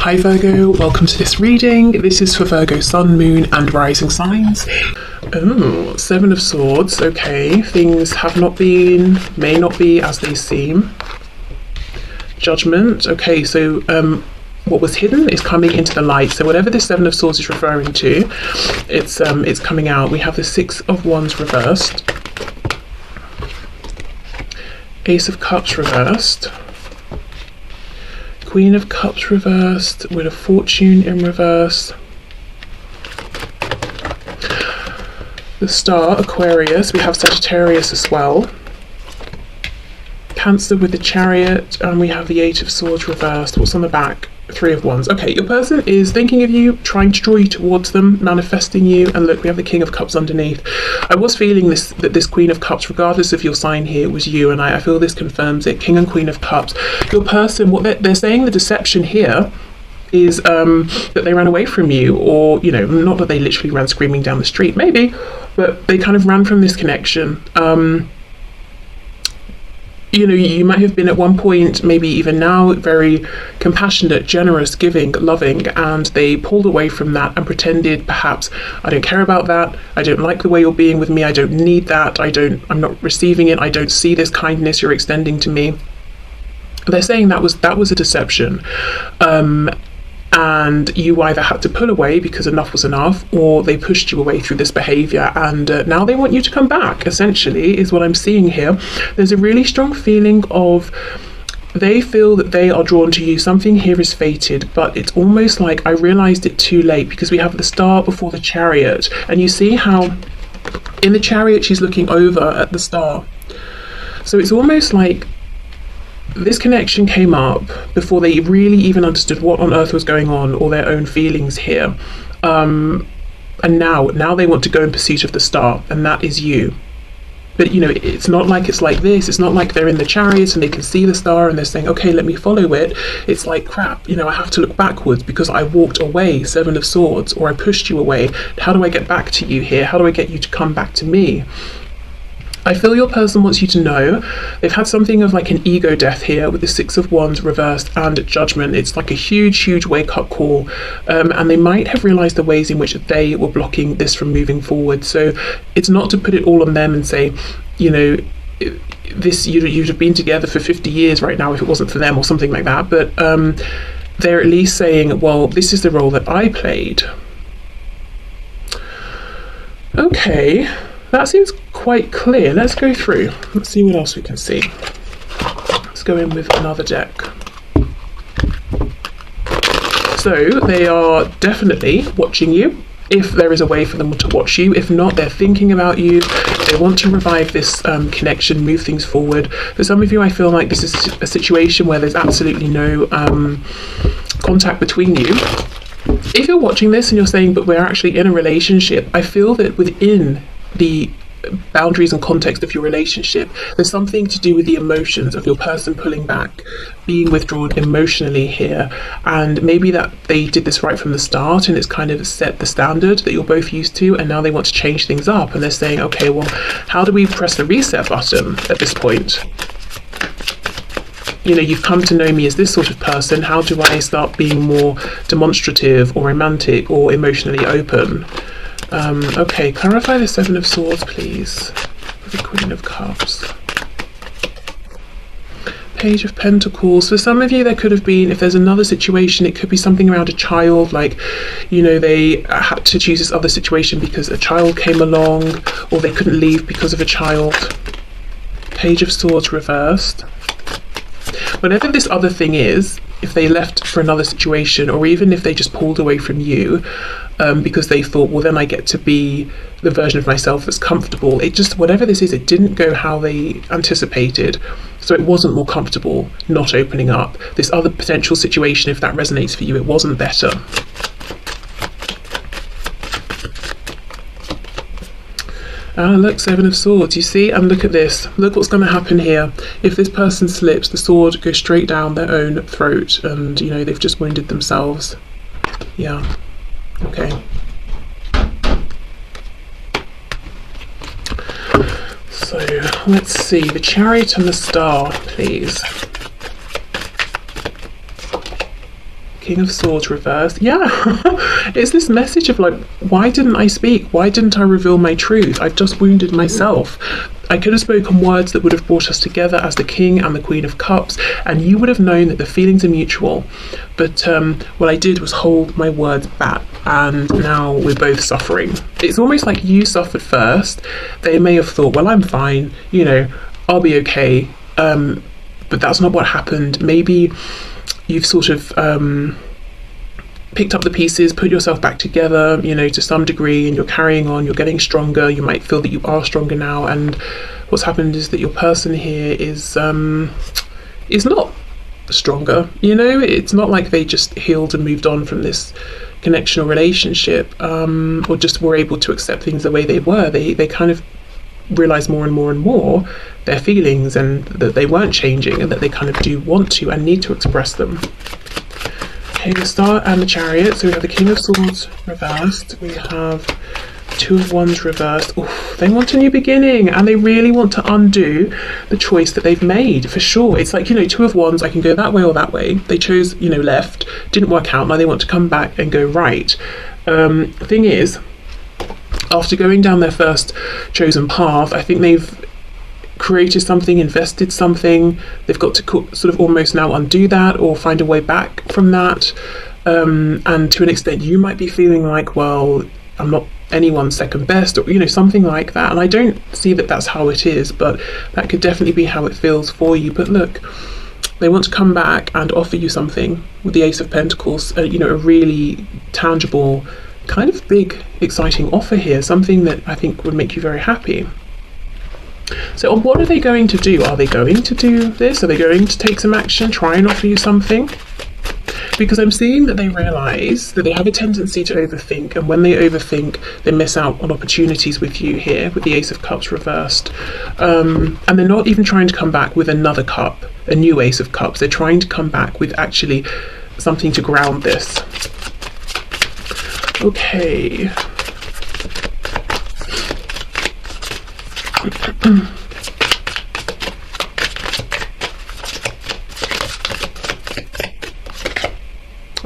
Hi Virgo, welcome to this reading. This is for Virgo Sun, Moon and Rising signs. Oh, Seven of Swords. Okay, things have not been, may not be as they seem. Judgment. Okay, so what was hidden is coming into the light. So whatever this Seven of Swords is referring to, it's coming out. We have the Six of Wands reversed, Ace of Cups reversed, Queen of Cups reversed, with a Fortune in reverse, the Star, Aquarius, we have Sagittarius as well, Cancer with the Chariot, and we have the Eight of Swords reversed. What's on the back? Three of Wands. Okay, your person is thinking of you, trying to draw you towards them, manifesting you, and look, we have the King of Cups underneath. I was feeling that this Queen of Cups, regardless of your sign here, was you, and I feel this confirms it. King and Queen of Cups. Your person, what they're saying, the deception here is that they ran away from you, or, you know, not that they literally ran screaming down the street, maybe, but they kind of ran from this connection. You know, you might have been at one point, maybe even now, very compassionate, generous, giving, loving, and they pulled away from that and pretended, perhaps, I don't care about that, I don't like the way you're being with me, I don't need that, I'm not receiving it, I don't see this kindness you're extending to me. They're saying that was a deception. And you either had to pull away because enough was enough, or they pushed you away through this behavior, and now they want you to come back, essentially, is what I'm seeing here. There's a really strong feeling of, they feel that they are drawn to you. Something here is fated, but it's almost like I realized it too late, because we have the Star before the Chariot, and you see how in the Chariot she's looking over at the Star. So it's almost like this connection came up before they really even understood what on earth was going on, or their own feelings here. And now they want to go in pursuit of the Star, and that is you. But, you know, it's not like it's like this. It's not like they're in the Chariot and they can see the Star and they're saying, okay, let me follow it. It's like, crap, you know, I have to look backwards because I walked away, Seven of Swords, or I pushed you away. How do I get back to you here? How do I get you to come back to me? I feel your person wants you to know they've had something of like an ego death here with the Six of Wands reversed and Judgment. It's like a huge wake-up call, and they might have realized the ways in which they were blocking this from moving forward. So it's not to put it all on them and say, you know, this you'd have been together for 50 years right now if it wasn't for them, or something like that. But they're at least saying, well, this is the role that I played. Okay, that seems quite clear. Let's go through. Let's see what else we can see. Let's go in with another deck. So they are definitely watching you, if there is a way for them to watch you. If not, they're thinking about you. They want to revive this connection, move things forward. For some of you, I feel like this is a situation where there's absolutely no contact between you. If you're watching this and you're saying, but we're actually in a relationship, I feel that within the boundaries and context of your relationship, there's something to do with the emotions of your person pulling back, being withdrawn emotionally here, and maybe that they did this right from the start and it's kind of set the standard that you're both used to, and now they want to change things up, and they're saying, okay, well, how do we press the reset button at this point? You know, you've come to know me as this sort of person. How do I start being more demonstrative or romantic or emotionally open? Okay, clarify the Seven of Swords, please. The Queen of Cups. Page of Pentacles. For some of you, there could have been, if there's another situation, it could be something around a child, like, you know, they had to choose this other situation because a child came along, or they couldn't leave because of a child. Page of Swords reversed. Whatever this other thing is, if they left for another situation, or even if they just pulled away from you because they thought, well, then I get to be the version of myself that's comfortable. It just, whatever this is, it didn't go how they anticipated. So it wasn't more comfortable not opening up. This other potential situation, if that resonates for you, it wasn't better. Ah, look, Seven of Swords, you see? And look at this. Look what's going to happen here. If this person slips, the sword goes straight down their own throat, and, you know, they've just wounded themselves. Yeah. Okay. So, let's see. The Chariot and the Star, please. King of Swords reversed. Yeah, it's this message of like, why didn't I speak? Why didn't I reveal my truth? I've just wounded myself. I could have spoken words that would have brought us together as the King and the Queen of Cups, and you would have known that the feelings are mutual. But what I did was hold my words back, and now we're both suffering. It's almost like you suffered first. They may have thought, well, I'm fine, you know, I'll be okay. But that's not what happened. Maybe you've sort of picked up the pieces, put yourself back together, you know, to some degree, and you're carrying on, you're getting stronger. You might feel that you are stronger now, and what's happened is that your person here is not stronger, you know. It's not like they just healed and moved on from this connection or relationship, or just were able to accept things the way they were. They kind of realize more and more and more their feelings, and that they weren't changing, and that they kind of do want to and need to express them. Okay, the Star and the Chariot. So we have the King of Swords reversed, we have Two of Wands reversed. Oof, they want a new beginning, and they really want to undo the choice that they've made, for sure. It's like, you know, Two of Wands, I can go that way or that way. They chose, you know, left, didn't work out, now they want to come back and go right. Thing is, after going down their first chosen path, I think they've created something, invested something. They've got to sort of almost now undo that or find a way back from that. And to an extent, you might be feeling like, well, I'm not anyone's second best, or, you know, something like that. And I don't see that that's how it is, but that could definitely be how it feels for you. But look, they want to come back and offer you something with the Ace of Pentacles, you know, a really tangible, kind of big, exciting offer here, something that I think would make you very happy. So what are they going to do? Are they going to do this? Are they going to take some action, try and offer you something? Because I'm seeing that they realise that they have a tendency to overthink, and when they overthink, they miss out on opportunities with you here, with the Ace of Cups reversed. And they're not even trying to come back with another cup, a new Ace of Cups. They're trying to come back with actually something to ground this. Okay.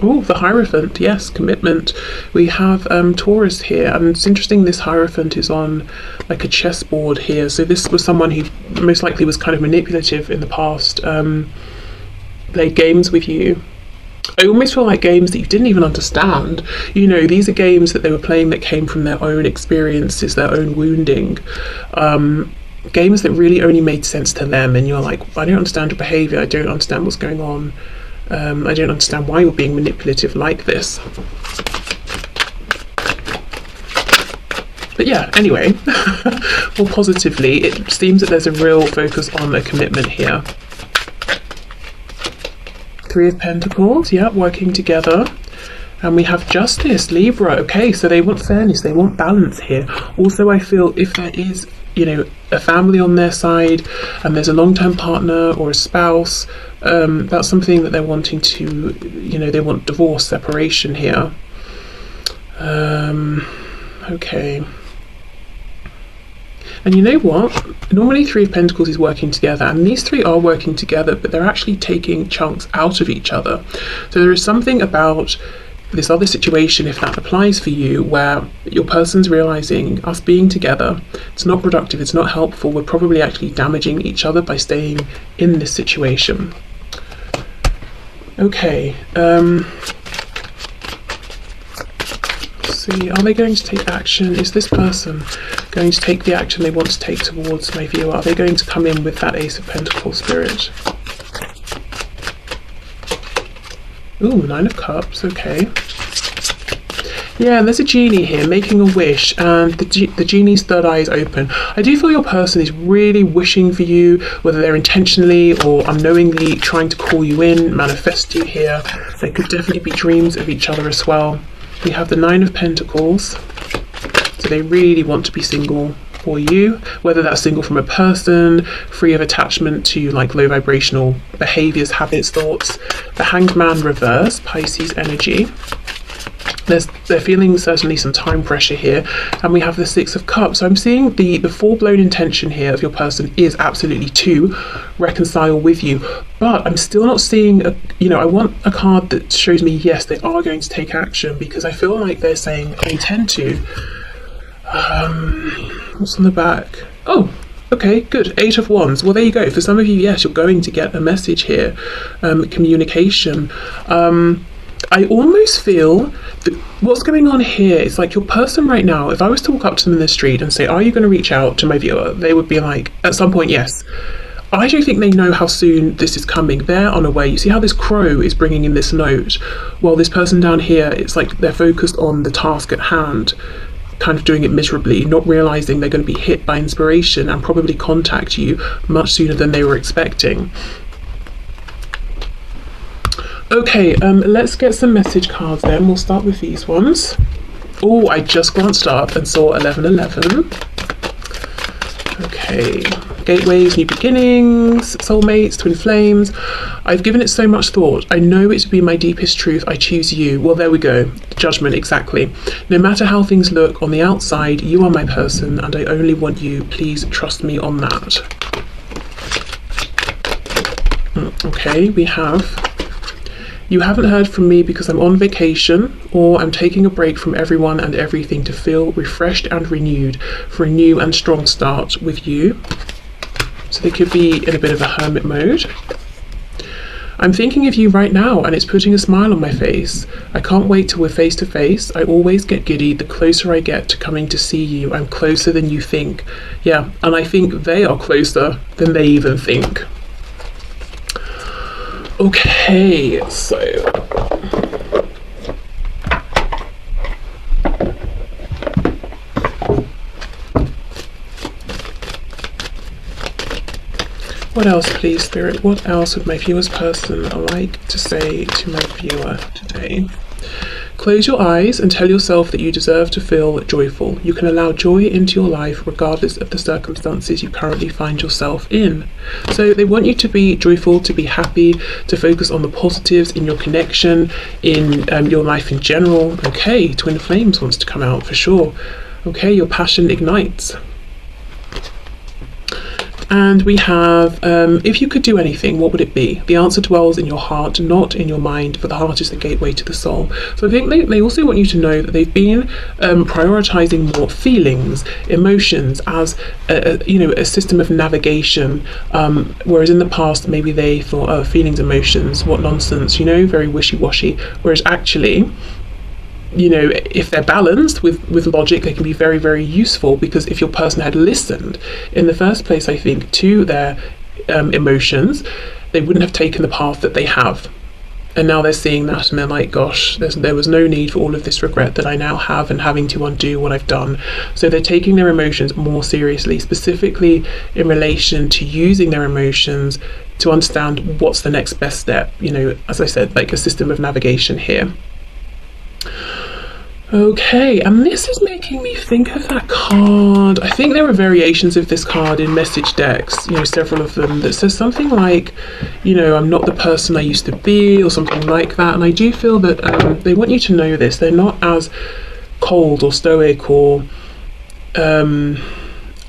Oh, the Hierophant, yes, commitment. We have Taurus here, and it's interesting this Hierophant is on like a chessboard here. So this was someone who most likely was kind of manipulative in the past, played games with you. I almost feel like games that you didn't even understand. You know, these are games that they were playing that came from their own experiences, their own wounding. Games that really only made sense to them, and you're like, I don't understand your behaviour, I don't understand what's going on, I don't understand why you're being manipulative like this. But yeah, anyway, more positively, it seems that there's a real focus on a commitment here. Three of Pentacles, yeah, working together. And we have Justice, Libra. Okay, so they want fairness, they want balance here. Also, I feel if there is, you know, a family on their side, and there's a long-term partner or a spouse, that's something that they're wanting to, you know, they want divorce, separation here. Okay. And you know what? Normally Three of Pentacles is working together, and these three are working together, but they're actually taking chunks out of each other. So there is something about this other situation, if that applies for you, where your person's realizing us being together, it's not productive, it's not helpful, we're probably actually damaging each other by staying in this situation. Okay, see, are they going to take action? Is this person going to take the action they want to take towards my viewer? Are they going to come in with that Ace of Pentacles spirit? Ooh, Nine of Cups, okay. Yeah, and there's a genie here making a wish, and the genie's third eye is open. I do feel your person is really wishing for you, whether they're intentionally or unknowingly trying to call you in, manifest you here. There could definitely be dreams of each other as well. We have the Nine of Pentacles, so they really want to be single for you, whether that's single from a person, free of attachment to like low vibrational behaviors, habits, thoughts. The Hanged Man reverse, Pisces energy. They're feeling certainly some time pressure here, and we have the Six of Cups. So I'm seeing the full-blown intention here of your person is absolutely to reconcile with you, but I'm still not seeing I want a card that shows me yes, they are going to take action, because I feel like they're saying I intend to. What's on the back? Oh, okay, good. Eight of Wands. Well, there you go. For some of you, yes, you're going to get a message here. Communication. I almost feel that what's going on here is like your person right now, if I was to walk up to them in the street and say, are you going to reach out to my viewer? They would be like, at some point, yes. I don't think they know how soon this is coming. They're on a way. You see how this crow is bringing in this note? While this person down here, it's like they're focused on the task at hand, kind of doing it miserably, not realizing they're going to be hit by inspiration and probably contact you much sooner than they were expecting. Okay, let's get some message cards then. We'll start with these ones. Oh, I just glanced up and saw 1111. Okay, gateways, new beginnings, soulmates, twin flames. I've given it so much thought. I know it to be my deepest truth. I choose you. Well, there we go. Judgment, exactly. No matter how things look on the outside, you are my person and I only want you. Please trust me on that. Okay, we have... You haven't heard from me because I'm on vacation, or I'm taking a break from everyone and everything to feel refreshed and renewed for a new and strong start with you. So they could be in a bit of a hermit mode. I'm thinking of you right now and it's putting a smile on my face. I can't wait till we're face to face. I always get giddy the closer I get to coming to see you. I'm closer than you think. Yeah, and I think they are closer than they even think. Okay, so what else, please, Spirit? What else would my viewer's person like to say to my viewer today? Close your eyes and tell yourself that you deserve to feel joyful. You can allow joy into your life regardless of the circumstances you currently find yourself in. So they want you to be joyful, to be happy, to focus on the positives in your connection, in your life in general. Okay, twin flames wants to come out for sure. Okay, your passion ignites. And we have, if you could do anything, what would it be? The answer dwells in your heart, not in your mind, for the heart is the gateway to the soul. So I think they also want you to know that they've been prioritizing more feelings, emotions as a system of navigation, whereas in the past maybe they thought, oh, feelings, emotions, what nonsense, very wishy-washy, whereas actually, if they're balanced with logic, they can be very, very useful, because if your person had listened in the first place, I think, to their emotions, they wouldn't have taken the path that they have. And now they're seeing that and they're like, gosh, there was no need for all of this regret that I now have and having to undo what I've done. So they're taking their emotions more seriously, specifically in relation to using their emotions to understand what's the next best step. As I said, like a system of navigation here. Okay, and this is making me think of that card. I think there are variations of this card in message decks, several of them, that says something like, I'm not the person I used to be, or something like that. And I do feel that they want you to know this. They're not as cold or stoic or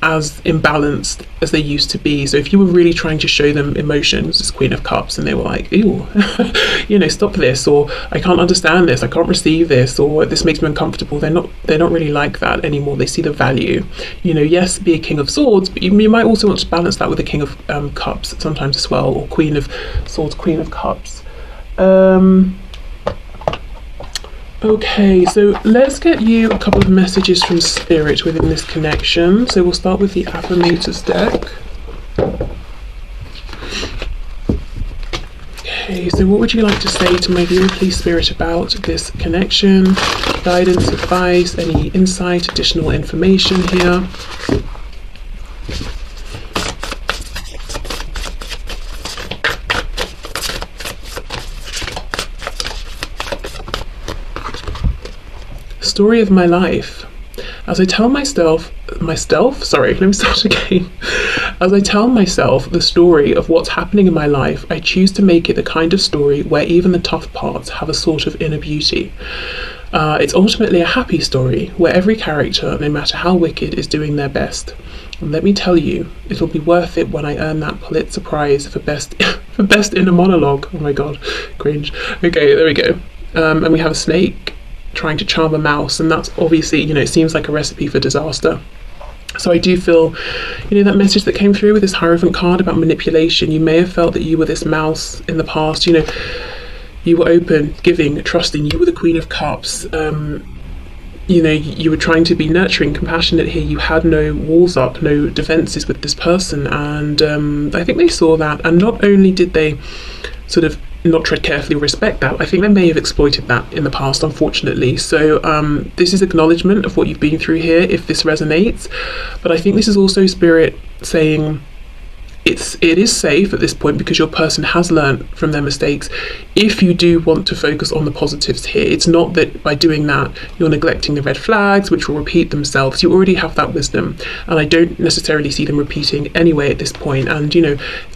as imbalanced as they used to be. So if you were really trying to show them emotions, this Queen of Cups, and they were like, ew, stop this, or I can't understand this, I can't receive this, or this makes me uncomfortable, they're not really like that anymore. They see the value. Yes, be a King of Swords, but you might also want to balance that with a King of Cups sometimes as well, or Queen of Swords, Queen of Cups. Okay, so let's get you a couple of messages from Spirit within this connection. So we'll start with the Affirmators deck. Okay, so what would you like to say to my viewer, please, Spirit, about this connection? Guidance, advice, any insight, additional information here? Story of my life. As I tell myself, let me start again. As I tell myself the story of what's happening in my life, I choose to make it the kind of story where even the tough parts have a sort of inner beauty. It's ultimately a happy story where every character, no matter how wicked, is doing their best. And let me tell you, it'll be worth it when I earn that Pulitzer Prize for best for best inner monologue. Oh my god, cringe. Okay, there we go. And we have a snake trying to charm a mouse, and that's obviously, it seems like a recipe for disaster. So I do feel, that message that came through with this Hierophant card about manipulation. You may have felt that you were this mouse in the past. You were open, giving, trusting. You were the Queen of Cups. You were trying to be nurturing, compassionate here. You had no walls up, no defenses with this person. And I think they saw that. And not only did they sort of not tread carefully or respect that, I think they may have exploited that in the past, unfortunately. So this is acknowledgement of what you've been through here, if this resonates. But I think this is also Spirit saying, it is safe at this point because your person has learned from their mistakes. If you do want to focus on the positives here, it's not that by doing that you're neglecting the red flags, which will repeat themselves. You already have that wisdom, and I don't necessarily see them repeating anyway at this point. And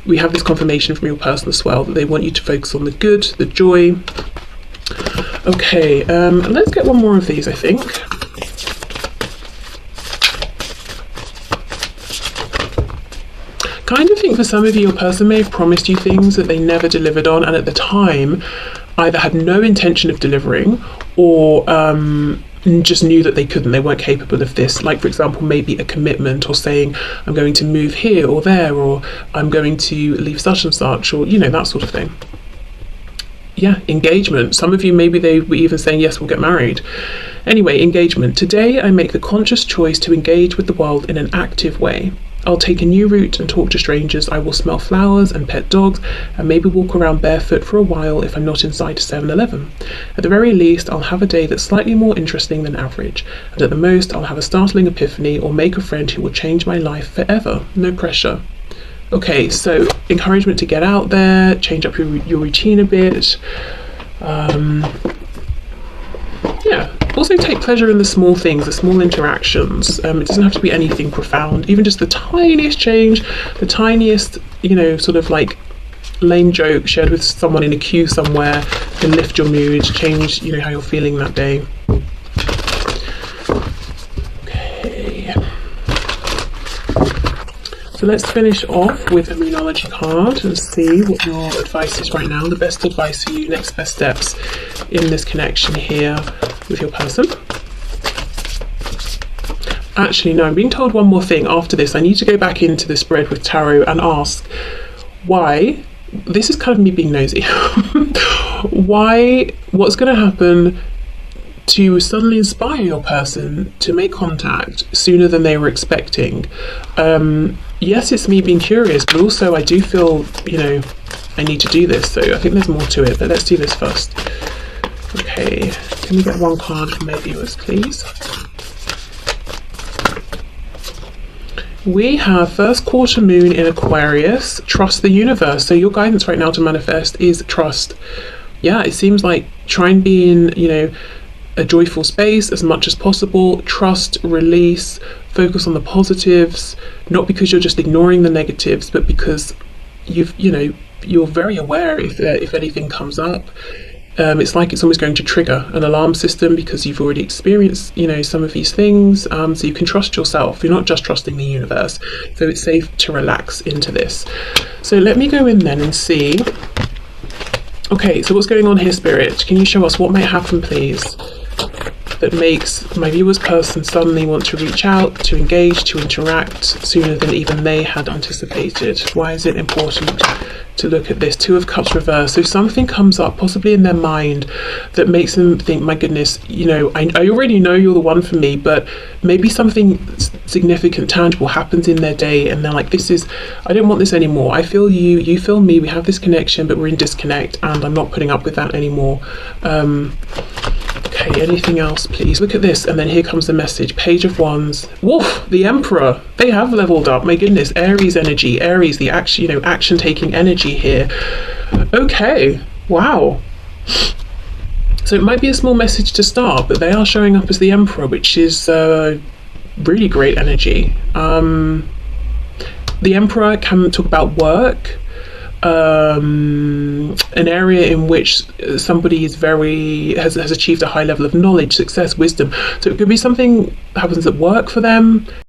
we have this confirmation from your person as well that they want you to focus on the good, the joy. Okay, let's get one more of these, I think. Kind of think for some of you, your person may have promised you things that they never delivered on, and at the time either had no intention of delivering or just knew that they couldn't, they weren't capable of this. Like, for example, maybe a commitment, or saying I'm going to move here or there, or I'm going to leave such and such, or that sort of thing. Yeah, engagement. Some of you, maybe they were even saying, yes, we'll get married. Anyway, engagement. Today I make the conscious choice to engage with the world in an active way. I'll take a new route and talk to strangers. I will smell flowers and pet dogs, and maybe walk around barefoot for a while if I'm not inside a 7-Eleven. At the very least, I'll have a day that's slightly more interesting than average, and at the most, I'll have a startling epiphany or make a friend who will change my life forever. No pressure. Okay, so encouragement to get out there, change up your routine a bit. Yeah. Also take pleasure in the small things, the small interactions. It doesn't have to be anything profound. Even just the tiniest change, the tiniest, sort of like lame joke shared with someone in a queue somewhere can lift your mood, change, how you're feeling that day. Okay. So let's finish off with a Moonology card and see what your advice is right now. The best advice for you, next best steps in this connection here with your person. Actually, no, I'm being told one more thing after this. I need to go back into the spread with tarot and ask why, this is kind of me being nosy, what's going to happen to suddenly inspire your person to make contact sooner than they were expecting. Yes, it's me being curious, but also I do feel, I need to do this. So I think there's more to it, but let's do this first. Okay, can we get one card from my viewers, please? We have first quarter moon in Aquarius. Trust the universe. So your guidance right now to manifest is trust. Yeah, it seems like try and be in, a joyful space as much as possible. Trust, release, focus on the positives, not because you're just ignoring the negatives, but because you're very aware if anything comes up. It's like it's almost going to trigger an alarm system because you've already experienced, some of these things. So you can trust yourself. You're not just trusting the universe. So it's safe to relax into this. So let me go in then and see. Okay, so what's going on here, Spirit? Can you show us what might happen, please, that makes my viewer's person suddenly want to reach out, to engage, to interact sooner than even they had anticipated? Why is it important to look at this? Two of Cups reversed. So something comes up possibly in their mind that makes them think, my goodness, I already know you're the one for me, but maybe something significant, tangible happens in their day and they're like, I don't want this anymore. I feel you feel me, we have this connection, but we're in disconnect and I'm not putting up with that anymore. Okay, anything else, please? Look at this, and then here comes the message. Page of Wands. Woof! The Emperor. They have leveled up. My goodness, Aries energy. Aries, the action, action-taking energy here. Okay. Wow. So it might be a small message to start, but they are showing up as the Emperor, which is really great energy. The Emperor can talk about work. an area in which somebody is has achieved a high level of knowledge, success, wisdom. So it could be something that happens at work for them.